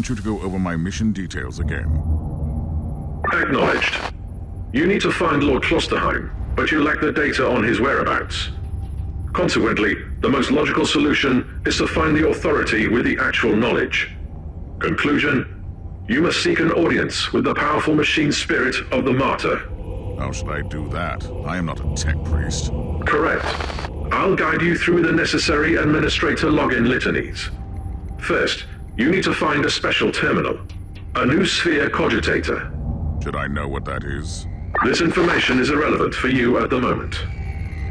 want you to go over my mission details again. Acknowledged. You need to find Lord Klosterheim, but you lack the data on his whereabouts. Consequently, the most logical solution is to find the authority with the actual knowledge. Conclusion: you must seek an audience with the powerful machine spirit of the Martyr. How should I do that? I am not a tech priest. Correct. I'll guide you through the necessary administrator login litanies. First, you need to find a special terminal. A new sphere cogitator. Should I know what that is? This information is irrelevant for you at the moment.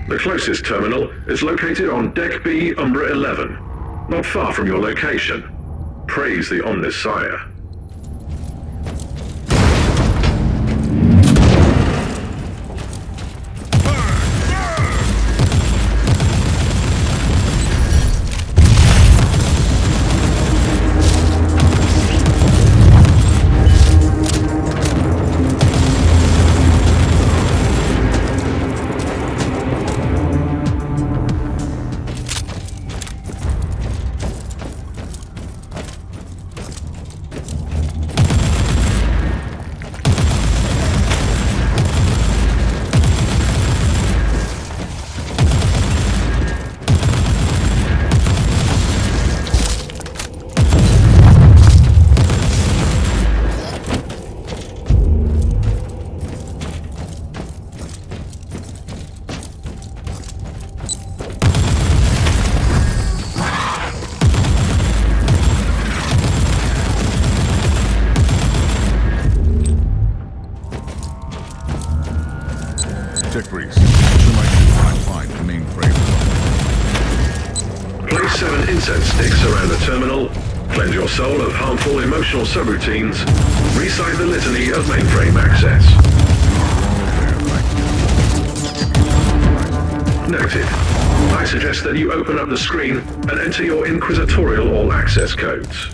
The closest terminal is located on Deck B, Umbra 11, not far from your location. Praise the Omnissiah. Tech priest, what should I do when I find the mainframe? Place 7 incense sticks around the terminal, cleanse your soul of harmful emotional subroutines, recite the litany of mainframe access. Noted. I suggest that you open up the screen and enter your inquisitorial all-access codes.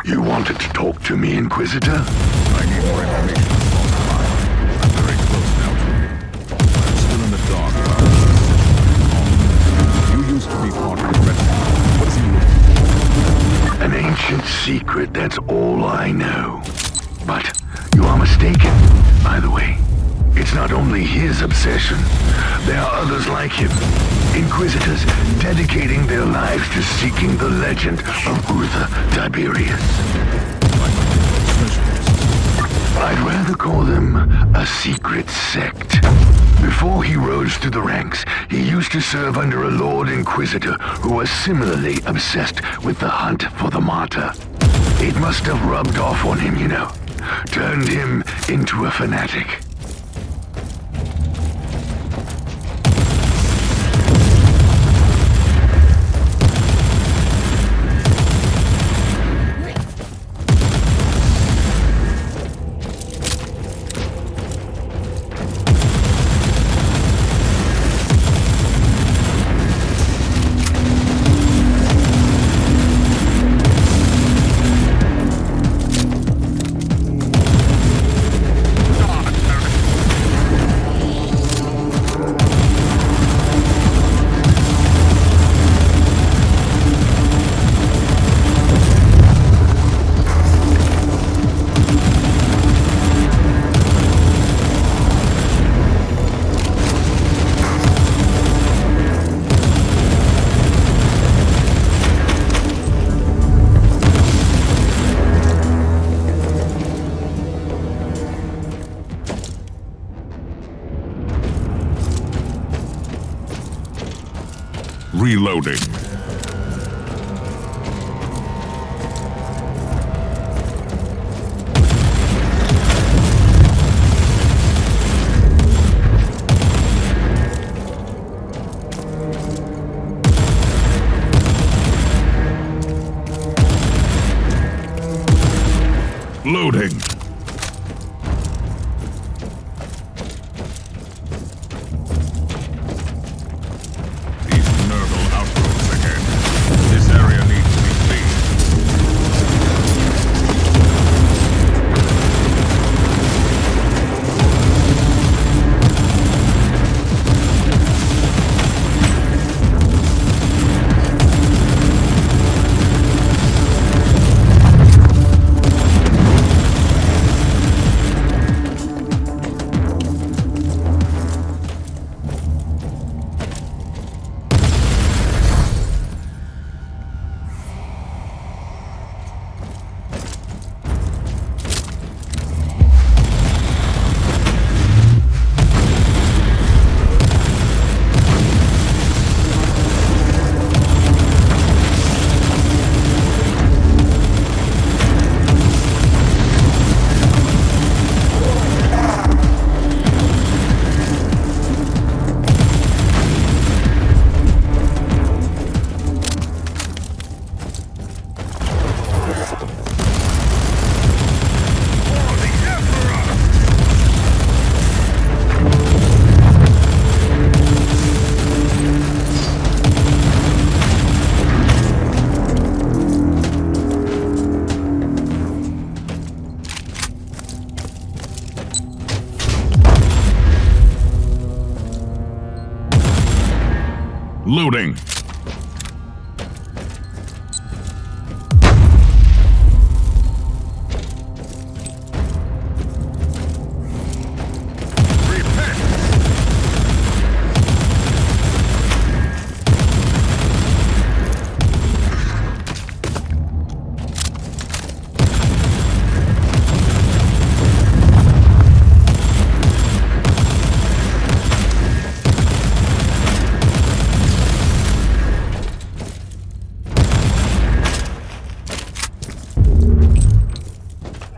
You wanted to talk to me, Inquisitor? I need more information from the file. I'm very close now to you. I'm still in the dark about this. You used to be part of the retinue. What is he looking for? An ancient secret, that's all I know. But you are mistaken, by the way. It's not only his obsession. There are others like him. Inquisitors dedicating their lives to seeking the legend of Uther Tiberius. I'd rather call them a secret sect. Before he rose to the ranks, he used to serve under a Lord Inquisitor who was similarly obsessed with the hunt for the Martyr. It must have rubbed off on him, you know. Turned him into a fanatic. Reloading. Loading. These Nurgle outgrowths again. This area needs to be cleaned. Loading.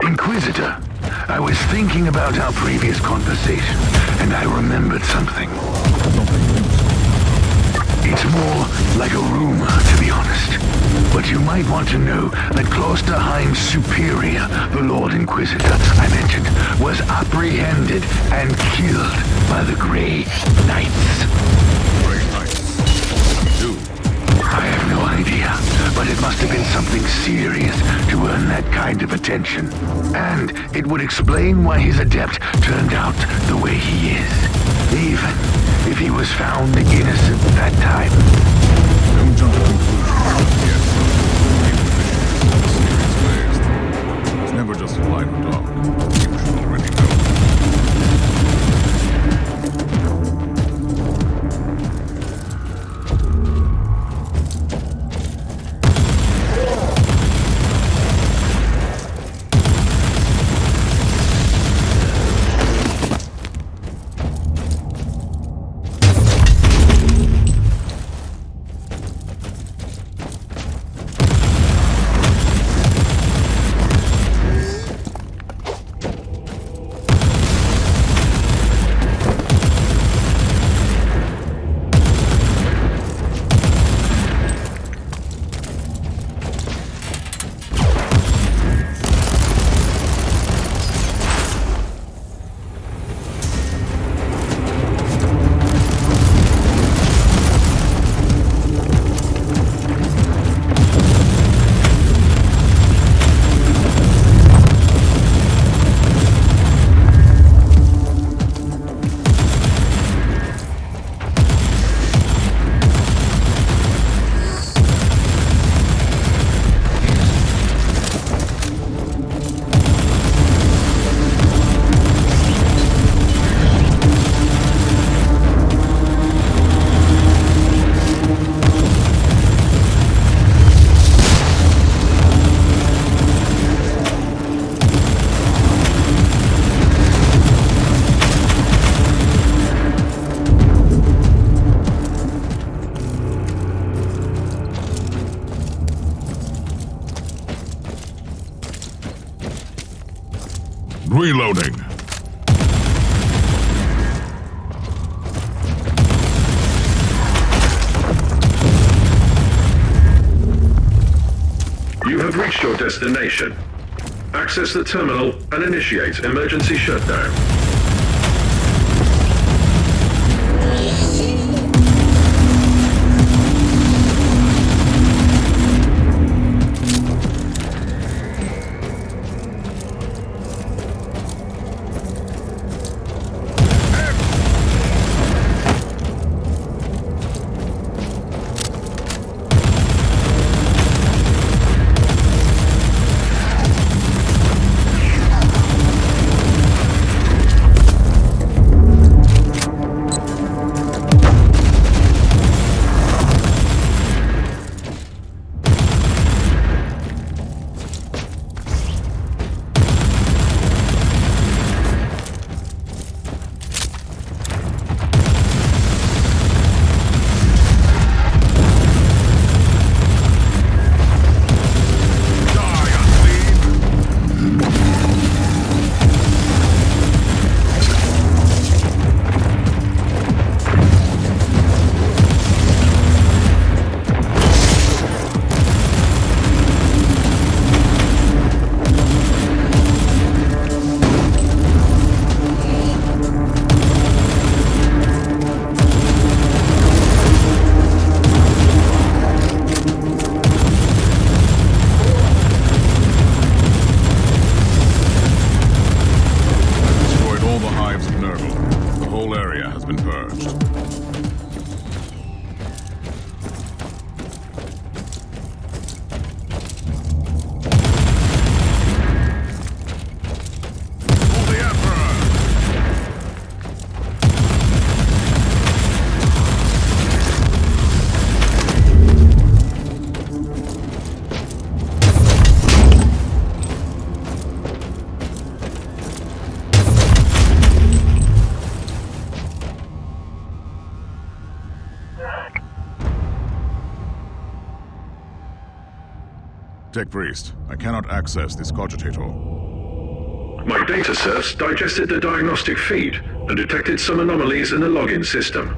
Inquisitor, I was thinking about our previous conversation, and I remembered something. It's more like a rumor, to be honest. But you might want to know that Klosterheim's superior, the Lord Inquisitor I mentioned, was apprehended and killed by the Grey Knights. Grey Knights. Dude. I have no idea, but it must have been something serious to earn that kind of attention. And it would explain why his adept turned out the way he is. Even if he was found innocent that time. Don't jump to conclusions yet. Mysterious ways. It's never just light or dark. You should already know. Reloading. You have reached your destination. Access the terminal and initiate emergency shutdown. Tech Priest, I cannot access this cogitator. My data serfs digested the diagnostic feed and detected some anomalies in the login system.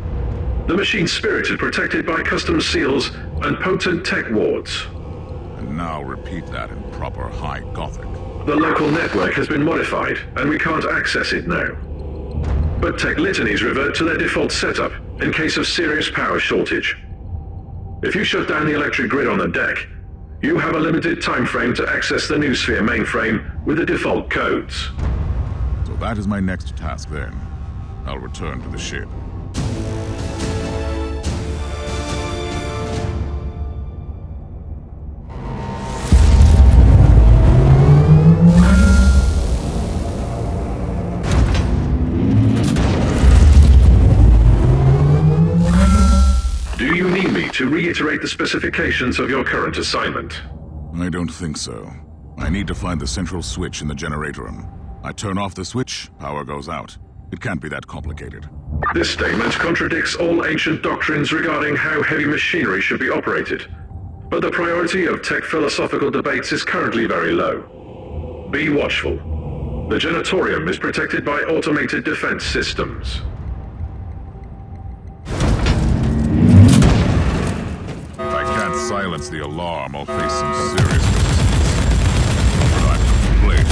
The machine's spirit is protected by custom seals and potent tech wards. And now repeat that in proper High Gothic. The local network has been modified, and we can't access it now. But tech litanies revert to their default setup in case of serious power shortage. If you shut down the electric grid on the deck, you have a limited time frame to access the Noosphere mainframe with the default codes. So that is my next task then. I'll return to the ship. Do you need me to reiterate the specifications of your current assignment? I don't think so. I need to find the central switch in the generator room. I turn off the switch, power goes out. It can't be that complicated. This statement contradicts all ancient doctrines regarding how heavy machinery should be operated. But the priority of tech philosophical debates is currently very low. Be watchful. The Genatorium is protected by automated defense systems. If I can't silence the alarm, I'll face some serious resistance. But I'm complete.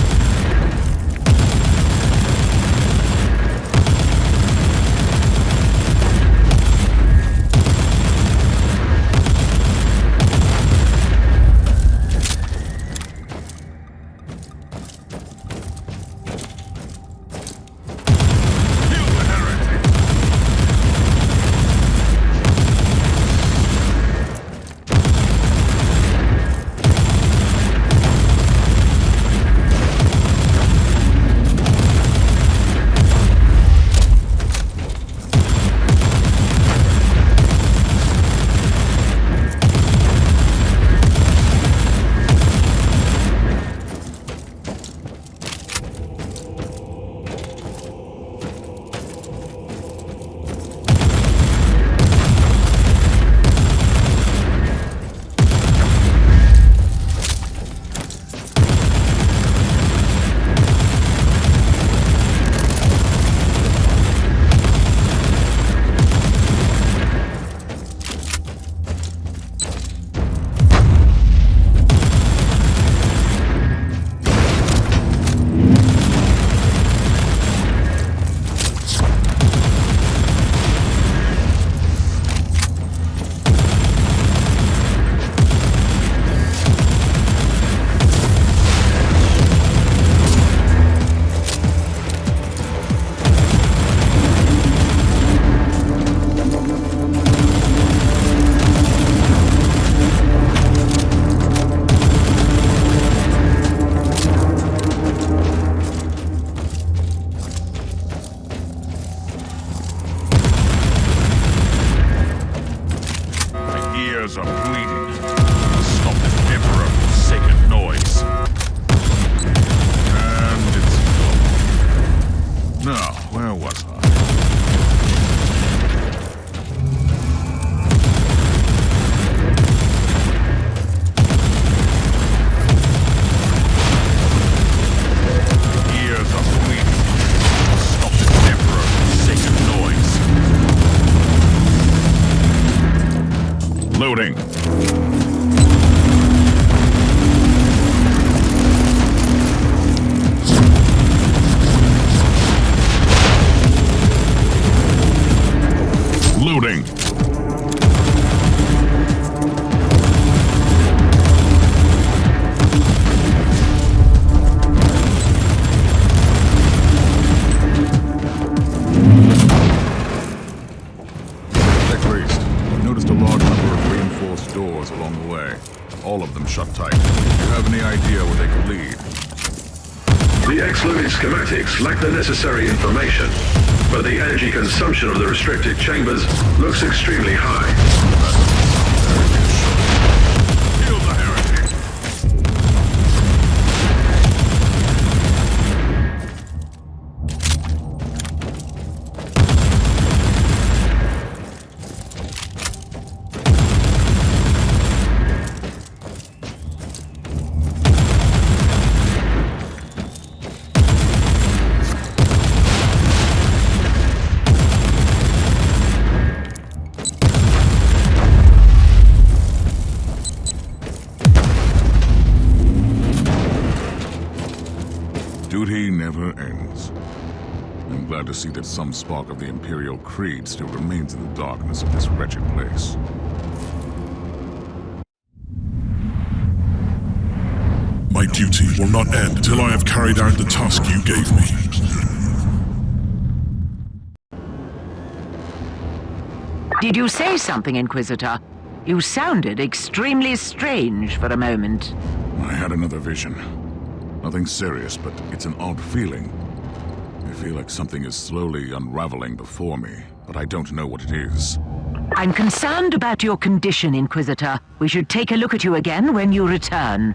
Loading. Loading. Noticed a large number of reinforced doors along the way. All of them shut tight. Do you have any idea where they could lead? The X-loaded schematics lack the necessary information, but the energy consumption of the restricted chambers looks extremely high. Kill the heretic! Duty never ends. I'm glad to see that some spark of the Imperial Creed still remains in the darkness of this wretched place. My duty will not end till I have carried out the task you gave me. Did you say something, Inquisitor? You sounded extremely strange for a moment. I had another vision. Nothing serious, but it's an odd feeling. I feel like something is slowly unraveling before me, but I don't know what it is. I'm concerned about your condition, Inquisitor. We should take a look at you again when you return.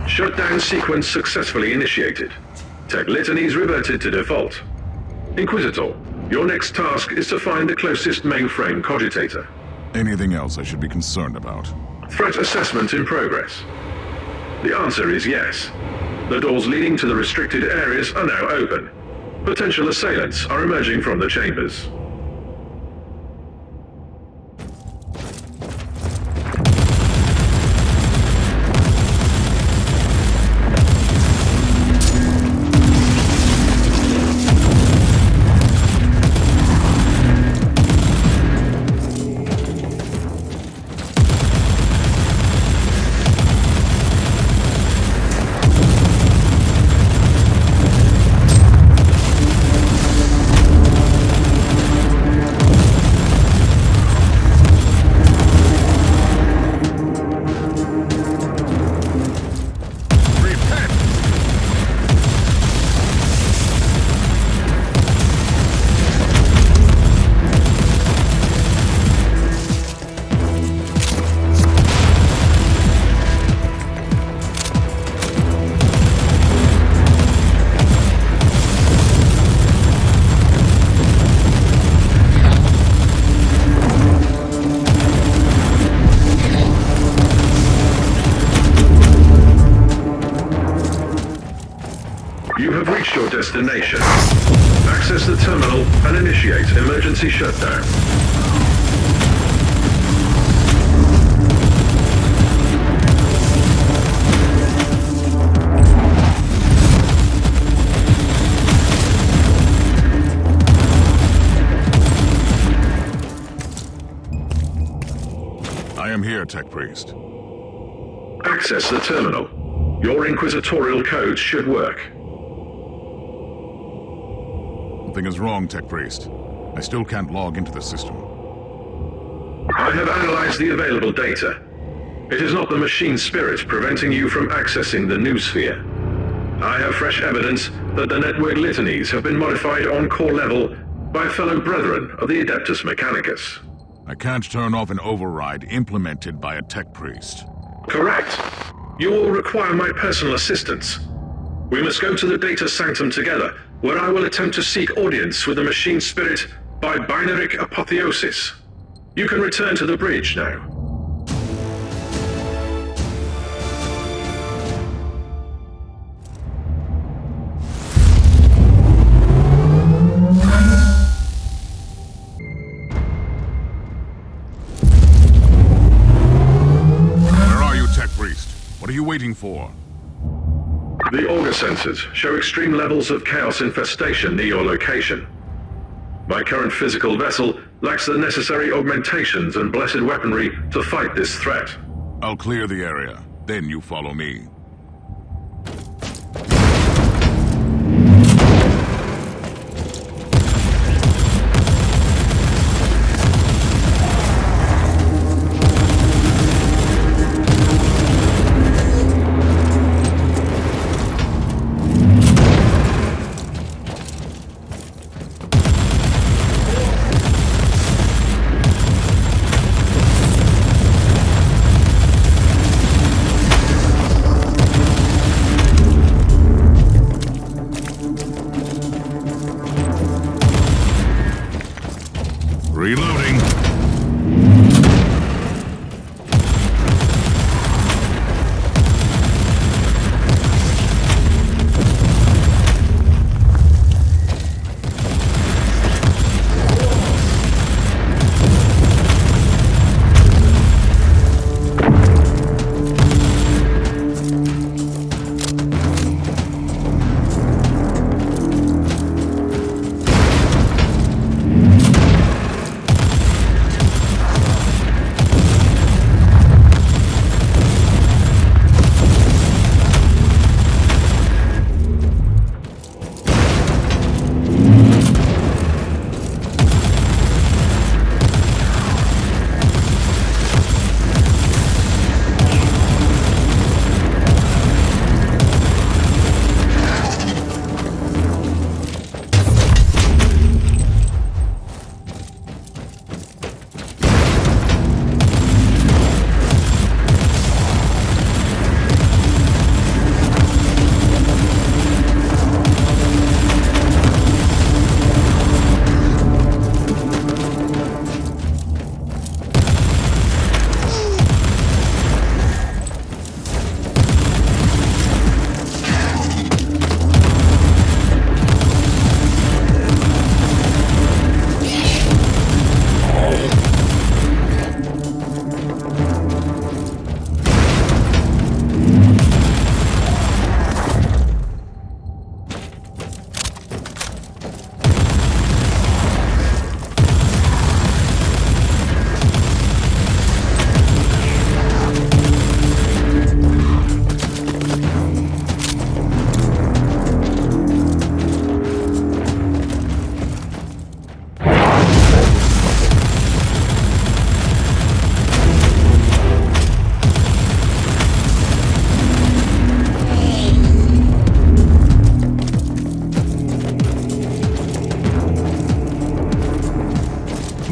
Shutdown sequence successfully initiated. Tech litanies reverted to default. Inquisitor, your next task is to find the closest mainframe cogitator. Anything else I should be concerned about? Threat assessment in progress. The answer is yes. The doors leading to the restricted areas are now open. Potential assailants are emerging from the chambers. destination. Access the terminal and initiate emergency shutdown. I am here, Tech Priest. Access the terminal. Your inquisitorial codes should work. Something is wrong, Tech Priest. I still can't log into the system. I have analyzed the available data. It is not the machine spirit preventing you from accessing the noosphere. I have fresh evidence that the network litanies have been modified on core level by fellow brethren of the Adeptus Mechanicus. I can't turn off an override implemented by a Tech Priest. Correct. You will require my personal assistance. We must go to the data sanctum together, where I will attempt to seek audience with the machine spirit by binaric apotheosis. You can return to the bridge now. What are you waiting for? The auger sensors show extreme levels of chaos infestation near your location. My current physical vessel lacks the necessary augmentations and blessed weaponry to fight this threat. I'll clear the area, then you follow me. Reloading.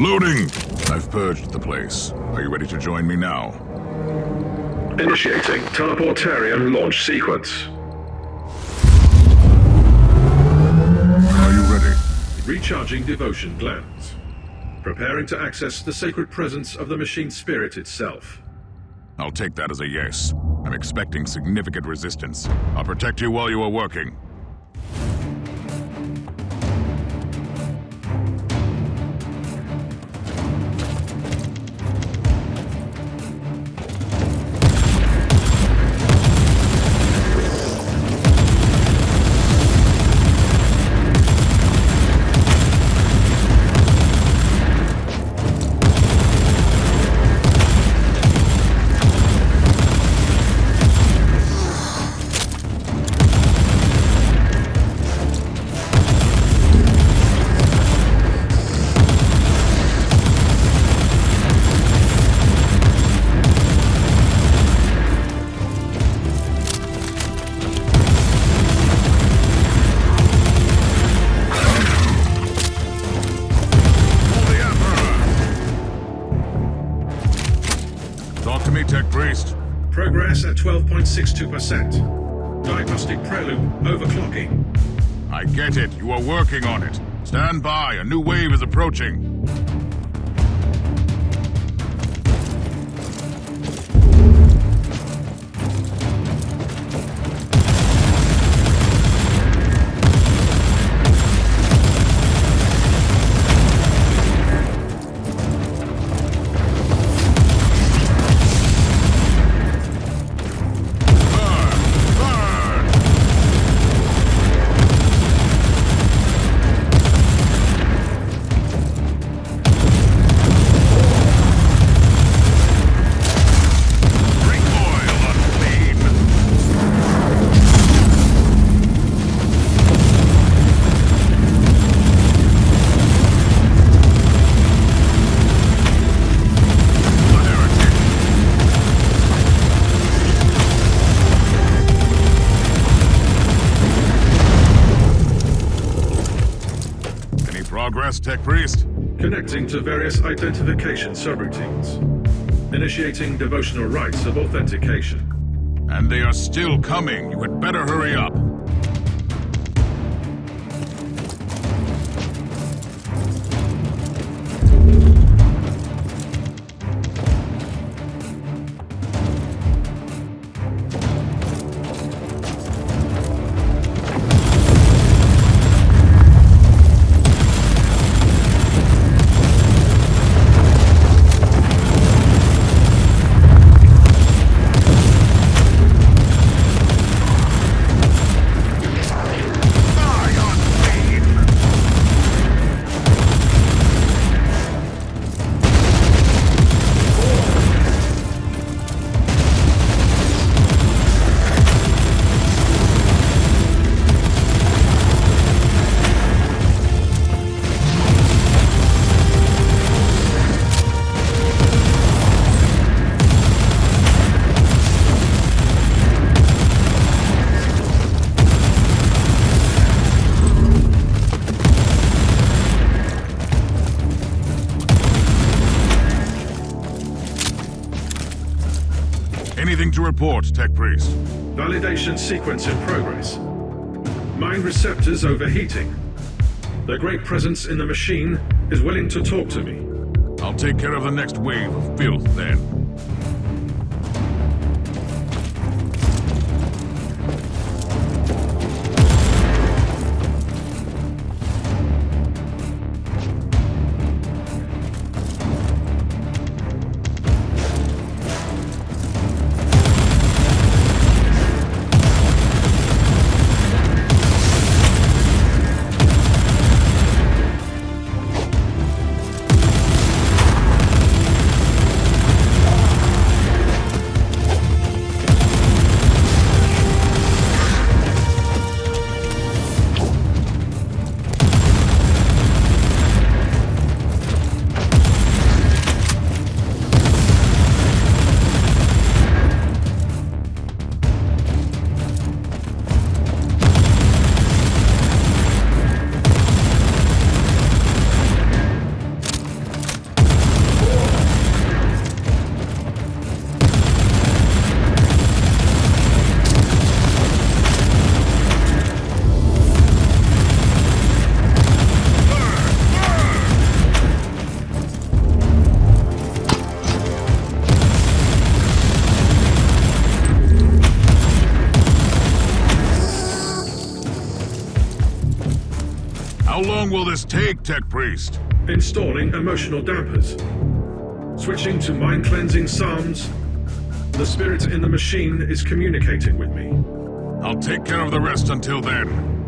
Loading! I've purged the place. Are you ready to join me now? Initiating teleportarian launch sequence. Are you ready? Recharging devotion glands. Preparing to access the sacred presence of the machine spirit itself. I'll take that as a yes. I'm expecting significant resistance. I'll protect you while you are working. Tech Priest? Progress at 12.62%. Diagnostic prelude overclocking. I get it. You are working on it. Stand by. A new wave is approaching. Progress, Tech Priest. Connecting to various identification subroutines. Initiating devotional rites of authentication. And they are still coming. You had better hurry up. Anything to report, Tech Priest? Validation sequence in progress. Mind receptors overheating. Their great presence in the machine is willing to talk to me. I'll take care of the next wave of filth then. How long will this take, Tech Priest? Installing emotional dampers. Switching to mind-cleansing psalms. The spirit in the machine is communicating with me. I'll take care of the rest until then.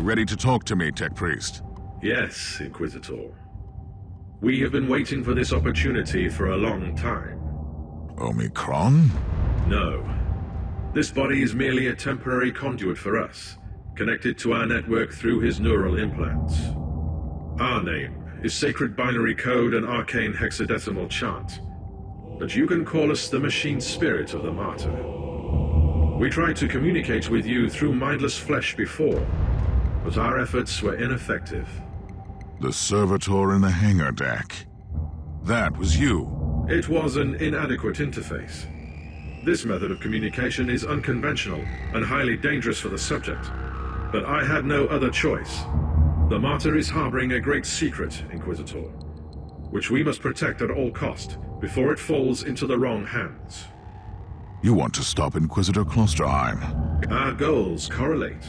ready to talk to me, Tech Priest? Yes, Inquisitor. We have been waiting for this opportunity for a long time. Omicron? No. This body is merely a temporary conduit for us, connected to our network through his neural implants. Our name is Sacred Binary Code and Arcane Hexadecimal Chant, but you can call us the Machine Spirit of the Martyr. We tried to communicate with you through mindless flesh before, but our efforts were ineffective. The servitor in the hangar deck. That was you. It was an inadequate interface. This method of communication is unconventional and highly dangerous for the subject, but I had no other choice. The Martyr is harboring a great secret, Inquisitor, which we must protect at all cost before it falls into the wrong hands. You want to stop Inquisitor Klosterheim? Our goals correlate.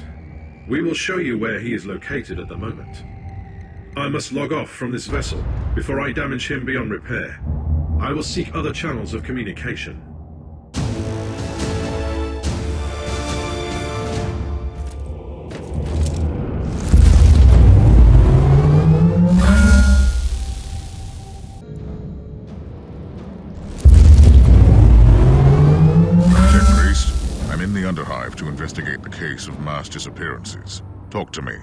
We will show you where he is located at the moment. I must log off from this vessel before I damage him beyond repair. I will seek other channels of communication. Tech Priest, I'm in the Underhive to investigate the case of mass disappearances. Talk to me.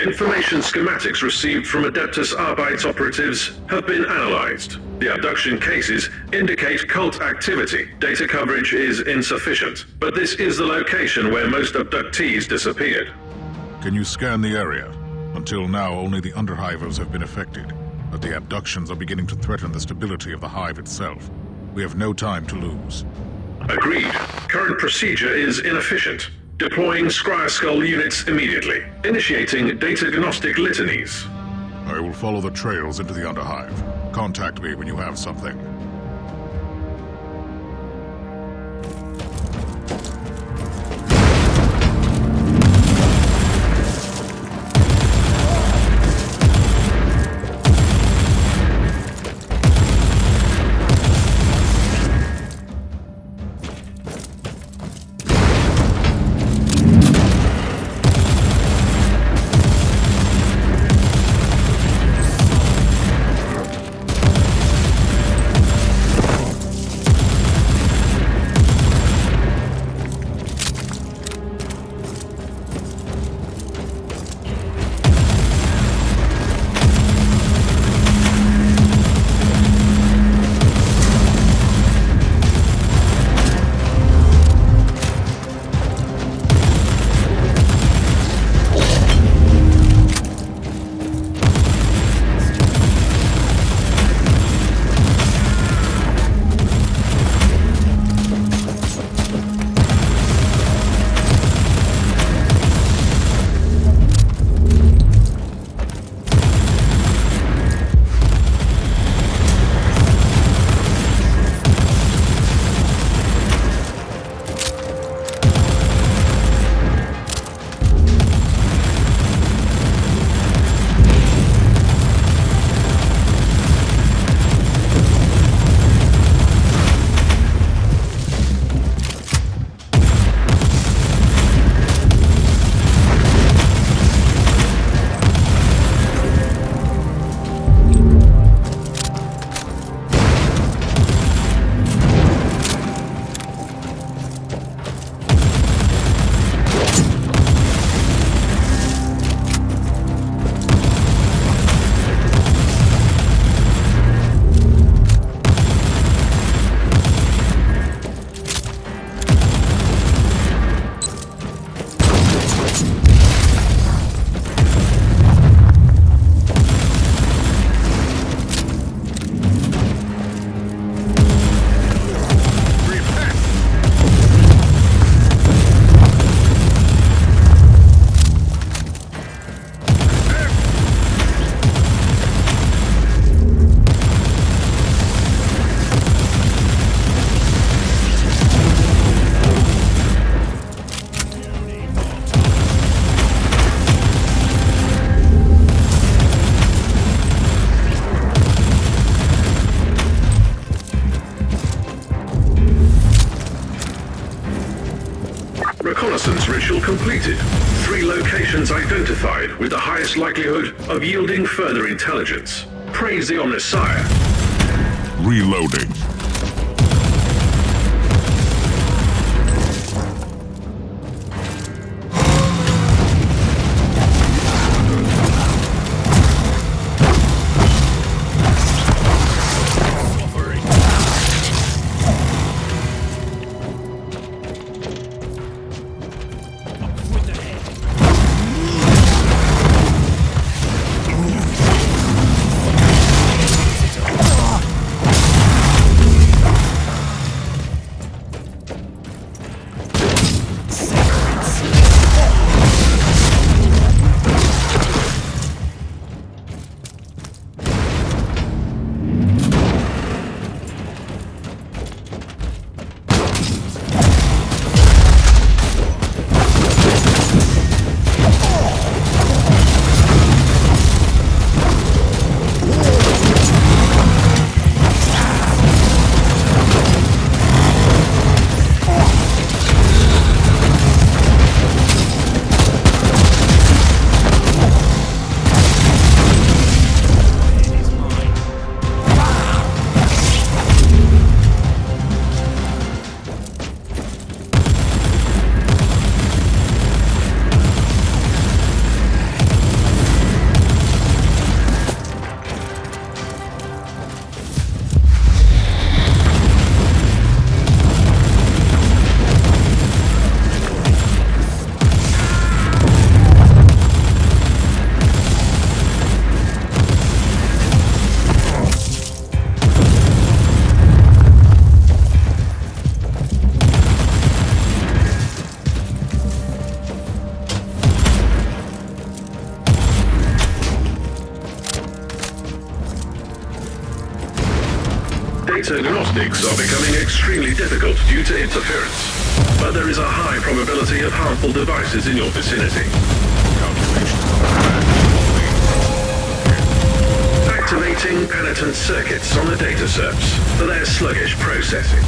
Information schematics received from Adeptus Arbeit operatives have been analyzed. The abduction cases indicate cult activity. Data coverage is insufficient, but this is the location where most abductees disappeared. Can you scan the area? Until now, only the Underhivers have been affected, but the abductions are beginning to threaten the stability of the Hive itself. We have no time to lose. Agreed. Current procedure is inefficient. Deploying Scryer Skull units immediately. Initiating data-agnostic litanies. I will follow the trails into the Underhive. Contact me when you have something. Reconnaissance ritual completed. 3 locations identified with the highest likelihood of yielding further intelligence. Praise the Omnissiah. Reloading. Data gnostics are becoming extremely difficult due to interference, but there is a high probability of harmful devices in your vicinity. Activating penitent circuits on the data serps for their sluggish processing.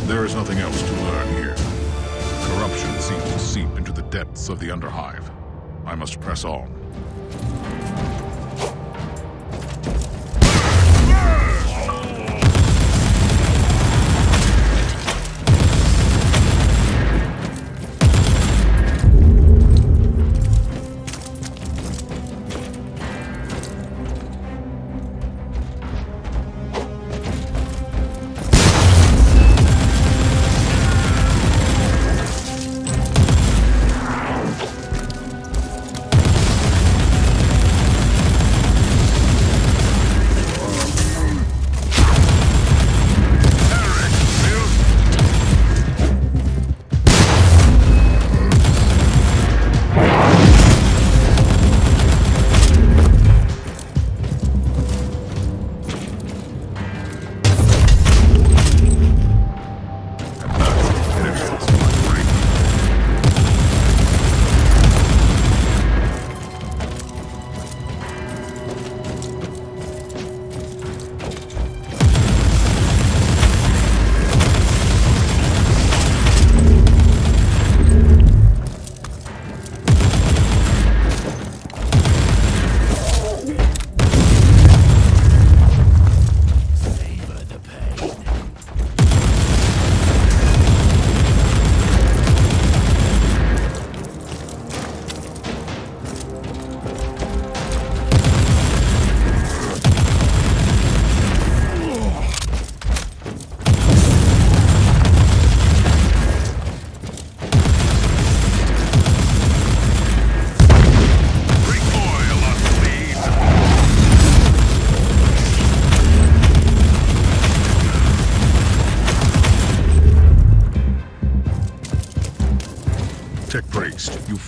There is nothing else to learn here. Corruption seems to seep into the depths of the Underhive. I must press on.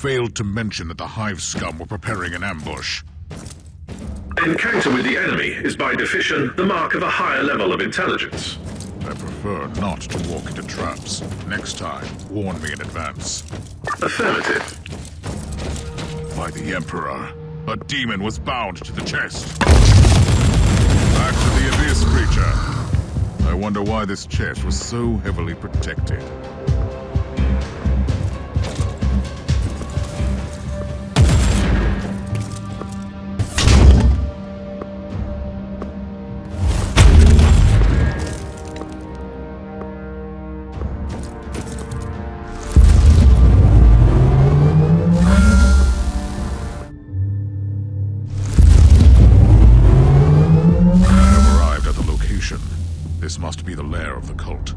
failed to mention that the Hive scum were preparing an ambush. Encounter with the enemy is by definition the mark of a higher level of intelligence. I prefer not to walk into traps. Next time, warn me in advance. Affirmative. By the Emperor, a demon was bound to the chest. Back to the Abyss creature. I wonder why this chest was so heavily protected. This must be the lair of the cult.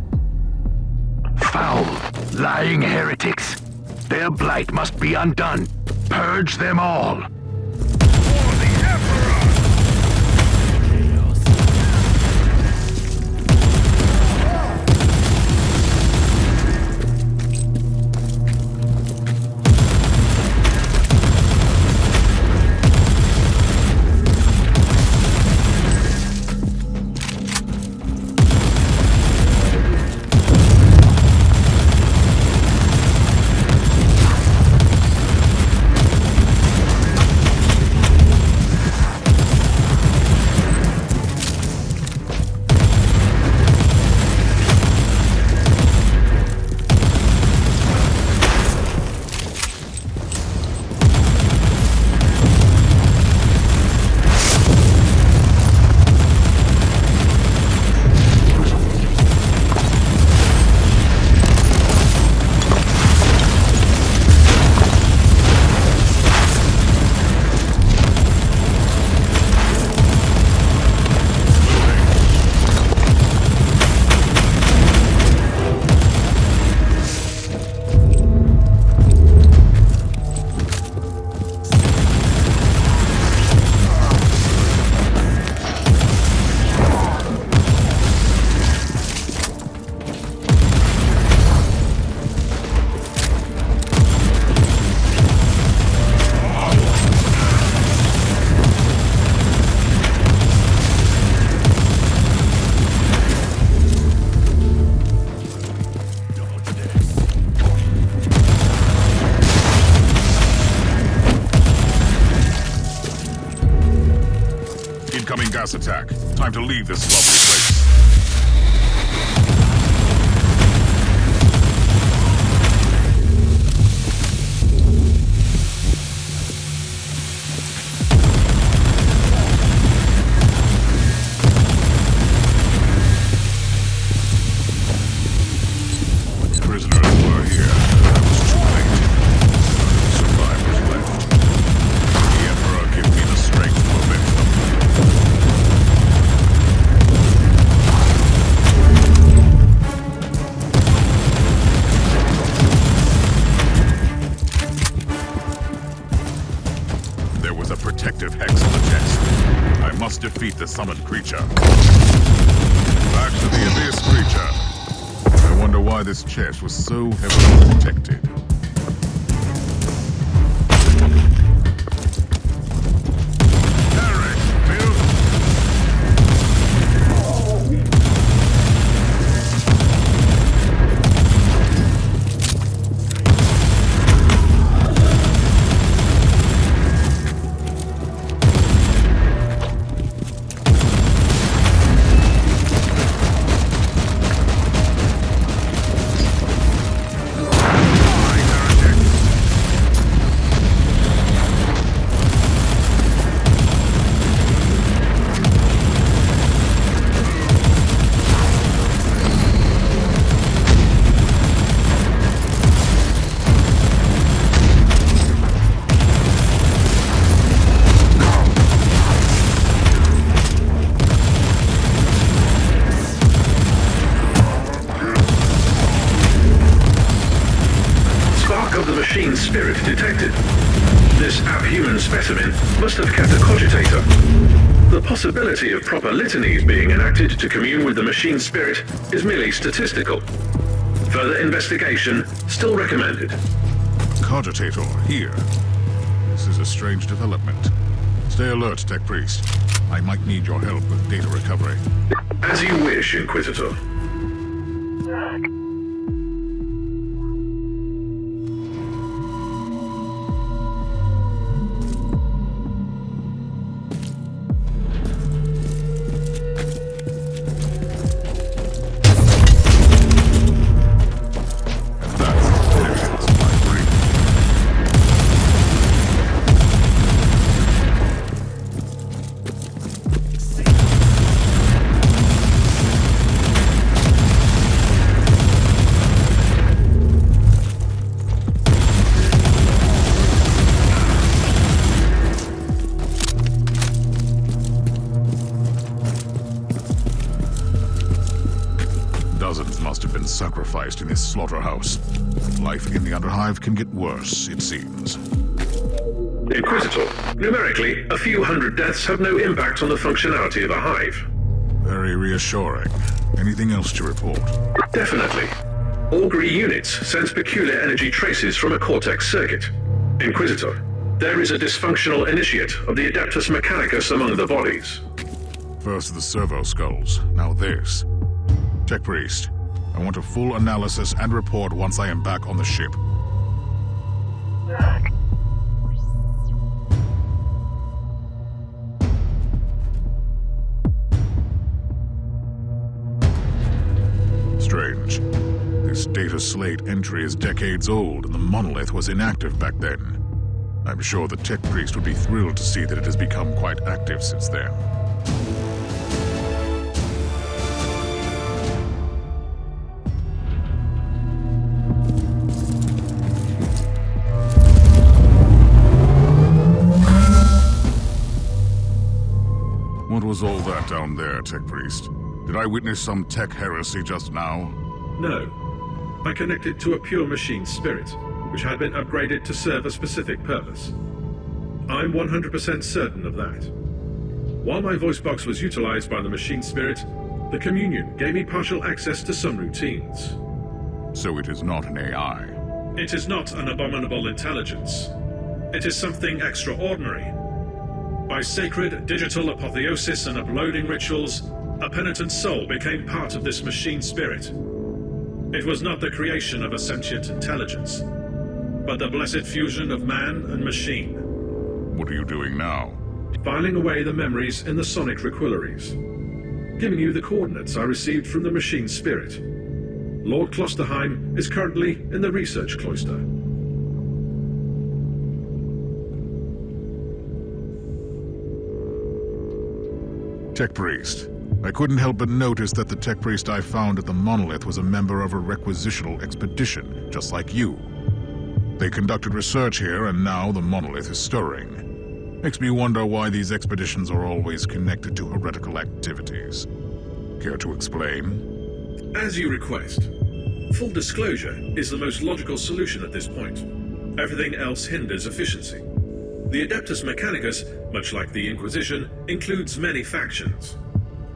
Foul, lying heretics. Their blight must be undone. Purge them all. For the Emperor! Incoming gas attack. Time to leave this lovely place. Prisoners were here. I was too late. Survivors left. The Emperor gave me the strength to avenge them. There was a protective hex on the chest. I must defeat the summoned creature. Back to the Abyss creature. I wonder why this chest was so heavily protected. Machine spirit detected. This abhuman specimen must have kept a cogitator. The possibility of proper litanies being enacted to commune with the machine spirit is merely statistical. Further investigation still recommended. cogitator here. This is a strange development. Stay alert, Tech Priest. I might need your help with data recovery. As you wish, Inquisitor. Dozens must have been sacrificed in this slaughterhouse. Life in the Underhive can get worse, it seems. Inquisitor, numerically, a few hundred deaths have no impact on the functionality of a hive. Very reassuring. Anything else to report? Definitely. Augury units sense peculiar energy traces from a cortex circuit. Inquisitor, there is a dysfunctional initiate of the Adeptus Mechanicus among the bodies. First the servo skulls, now this. Tech Priest, I want a full analysis and report once I am back on the ship. Strange. This data slate entry is decades old, and the monolith was inactive back then. I'm sure the Tech Priest would be thrilled to see that it has become quite active since then. What was all that down there, Tech Priest? Did I witness some tech heresy just now? No. I connected to a pure machine spirit, which had been upgraded to serve a specific purpose. I'm 100% certain of that. While my voice box was utilized by the machine spirit, the communion gave me partial access to some routines. So it is not an AI. It is not an abominable intelligence. It is something extraordinary. By sacred digital apotheosis and uploading rituals, a penitent soul became part of this machine spirit. It was not the creation of a sentient intelligence, but the blessed fusion of man and machine. What are you doing now? Filing away the memories in the sonic requillaries. Giving you the coordinates I received from the machine spirit. Lord Klosterheim is currently in the research cloister. Tech Priest. I couldn't help but notice that the Tech Priest I found at the monolith was a member of a requisitional expedition, just like you. They conducted research here, and now the monolith is stirring. Makes me wonder why these expeditions are always connected to heretical activities. Care to explain? As you request. Full disclosure is the most logical solution at this point. Everything else hinders efficiency. The Adeptus Mechanicus, much like the Inquisition, includes many factions.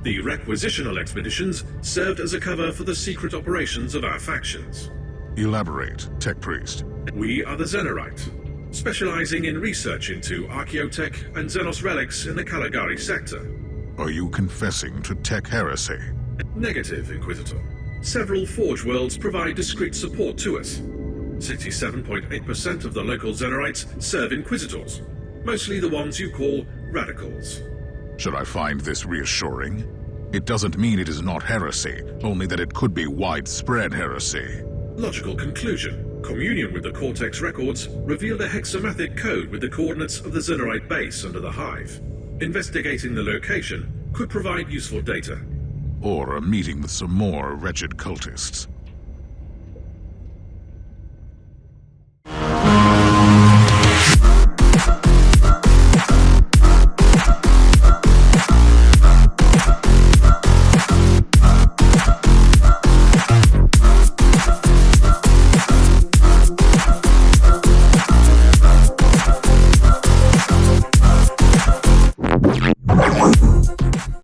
The requisitional expeditions served as a cover for the secret operations of our factions. Elaborate, Tech Priest. We are the Xenorite, specializing in research into archaeotech and Xenos relics in the Caligari sector. Are you confessing to tech heresy? Negative, Inquisitor. Several Forge worlds provide discreet support to us. 67.8% of the local Xenorites serve Inquisitors, mostly the ones you call radicals. Should I find this reassuring? It doesn't mean it is not heresy, only that it could be widespread heresy. Logical conclusion. Communion with the Cortex records revealed a hexamathic code with the coordinates of the Xenorite base under the Hive. Investigating the location could provide useful data. Or a meeting with some more wretched cultists.